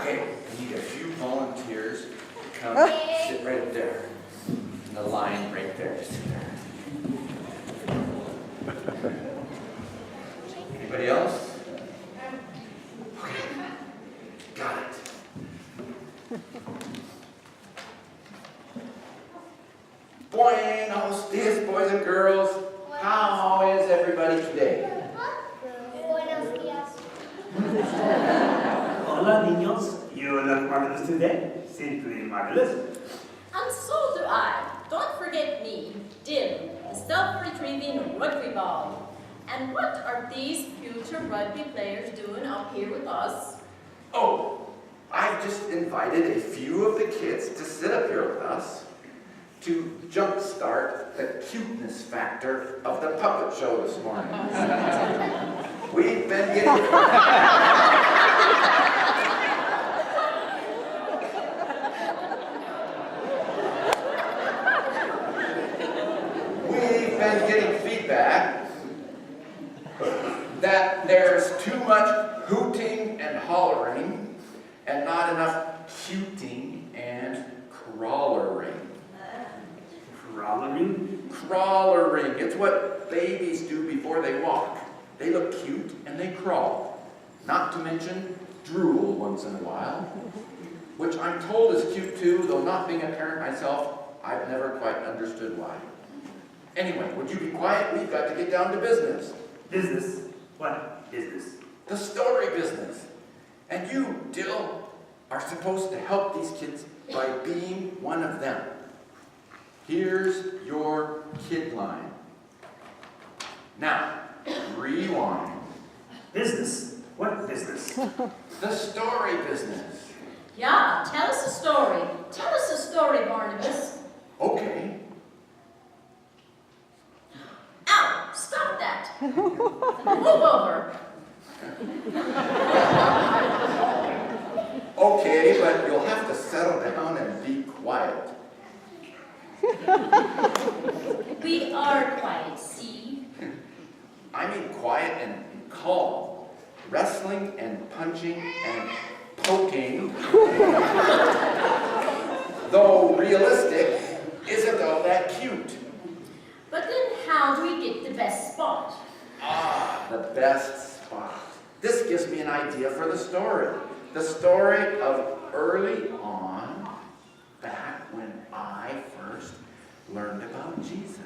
Okay, I need a few volunteers to come sit right up there. In the line right there. Sit there. Anybody else? Okay, got it. Buenos dias, boys and girls. How is everybody today? Buenos días. Hola, niños. You look marvelous today. Simply marvelous. And so do I. Don't forget me, Dim, the self-retrieving rugby ball. And what are these future rugby players doing up here with us? Oh, I've just invited a few of the kids to sit up here with us to jumpstart the cuteness factor of the puppet show this morning. We've been getting... We've been getting feedback that there's too much hooting and hollering and not enough cuting and crawlering. Crawling? Crawlering. It's what babies do before they walk. They look cute and they crawl. Not to mention drool once in a while, which I'm told is cute too, though not being a parent myself, I've never quite understood why. Anyway, would you be quiet? We've got to get down to business. Business? What business? The story business. And you, Dill, are supposed to help these kids by being one of them. Here's your kid line. Now, rewind. Business? What business? The story business. Yeah, tell us a story. Tell us a story, Barnabas. Okay. Ow, stop that. Move over. Okay, but you'll have to settle down and be quiet. We are quiet, see? I mean quiet and calm. Wrestling and punching and poking, though realistic, isn't all that cute. But then how do we get the best spot? Ah, the best spot. This gives me an idea for the story. The story of early on, back when I first learned about Jesus.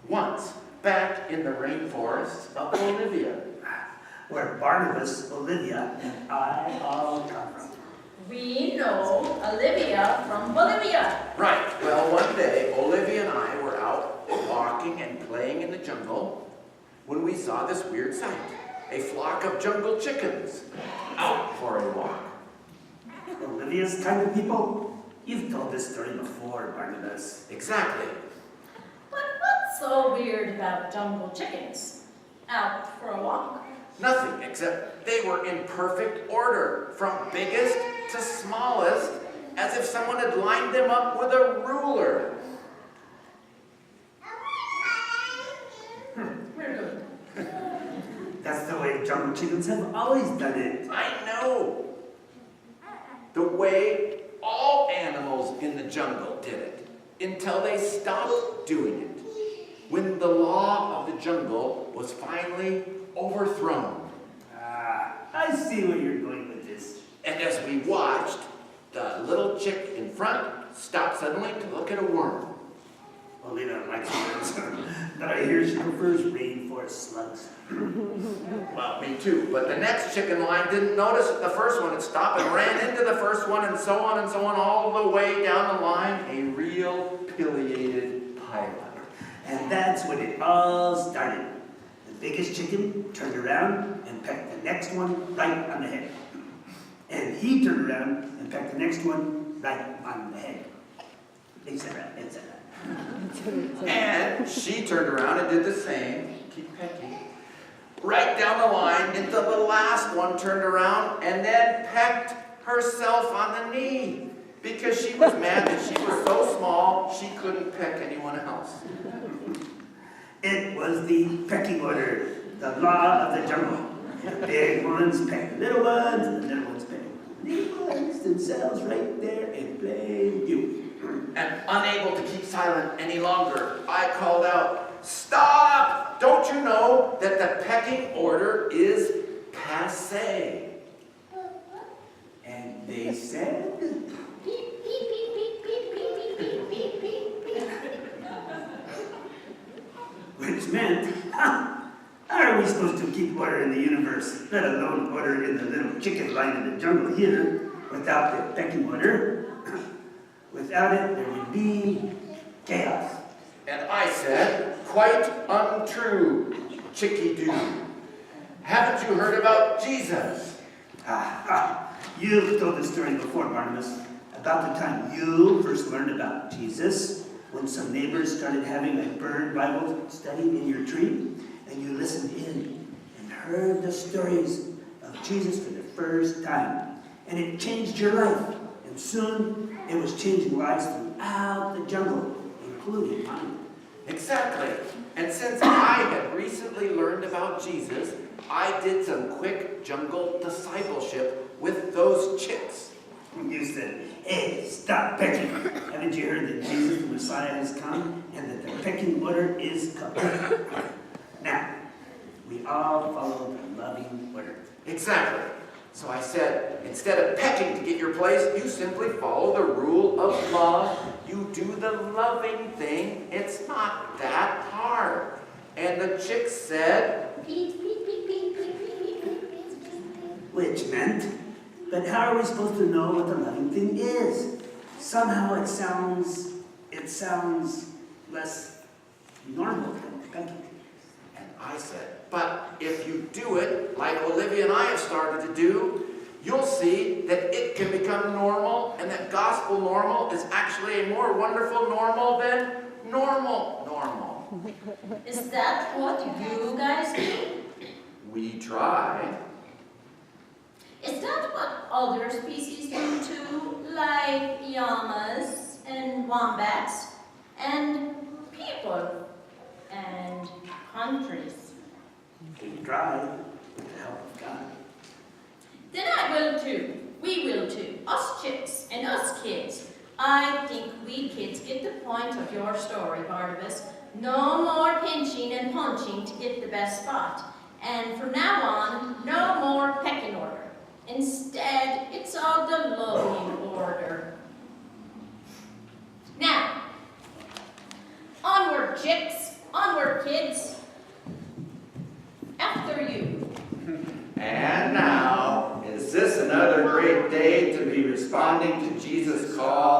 Once, back in the rainforests of Bolivia. Where Barnabas, Olivia, and I all come from. We know Olivia from Bolivia. Right. Well, one day, Olivia and I were out walking and playing in the jungle when we saw this weird sight. A flock of jungle chickens out for a walk. Olivia's kind of people? You've told this story before, Barnabas. Exactly. But what's so weird about jungle chickens? Out for a walk? Nothing, except they were in perfect order, from biggest to smallest, as if someone had lined them up with a ruler. That's the way jungle chickens have always done it. I know. The way all animals in the jungle did it, until they stopped doing it, when the law of the jungle was finally overthrown. Ah, I see where you're going with this. And as we watched, the little chick in front stopped suddenly to look at a worm. Olivia likes worms, but I hear she prefers rainforest slugs. Well, me too. But the next chick in line didn't notice that the first one had stopped and ran into the first one, and so on, all the way down the line, a real pileated pileup. And that's when it all started. The biggest chicken turned around and pecked the next one right on the head. And he turned around and pecked the next one right on the head. Etc., etc. And she turned around and did the same, keep pecking, right down the line until the last one turned around and then pecked herself on the knee because she was mad that she was so small she couldn't peck anyone else. It was the pecking order, the law of the jungle. The big ones peck the little ones, and the little ones peck They was themselves right there in plain view. And unable to keep silent any longer, I called out, "Stop! Don't you know that the pecking order is passé?" And they said, Beep, beep, beep, beep, beep, beep, beep, beep, beep, beep. which meant, how are we supposed to keep order in the universe, let alone order in the little chicken line in the jungle here, without the pecking order? Without it, there would be chaos. And I said, "Quite untrue, Chicky-Doo. Haven't you heard about Jesus?" You've told the story before, Barnabas, about the time you first learned about Jesus, when some neighbors started having a bird Bible study in your tree, and you listened in and heard the stories of Jesus for the first time, and it changed your life, and soon it was changing lives throughout the jungle, including mine. Exactly. And since I had recently learned about Jesus, I did some quick jungle discipleship with those chicks. You said, "Hey, stop pecking. Haven't you heard that Jesus the Messiah has come and that the pecking order is complete?" Now, we all follow the loving order. Exactly. So I said, instead of pecking to get your place, you simply follow the rule of love. You do the loving thing. It's not that hard. And the chicks said, Beep, beep, beep, beep, beep, beep, beep, beep, beep, beep. Which meant, but how are we supposed to know what the loving thing is? Somehow it sounds less normal than pecking. and I said, but if you do it like Olivia and I have started to do, you'll see that it can become normal, and that gospel normal is actually a more wonderful normal than normal. Is that what you guys do? We try. Is that what other species do too? Like llamas and wombats and people and countries? We try with the help of God. Then I will too. We will too. Us chicks and us kids. I think we kids get the point of your story, Barnabas. No more pinching and punching to get the best spot. And from now on, no more pecking order. Instead, it's all the loving order. Now, onward chicks, onward kids. After you. And now, is this another great day to be responding to Jesus' call?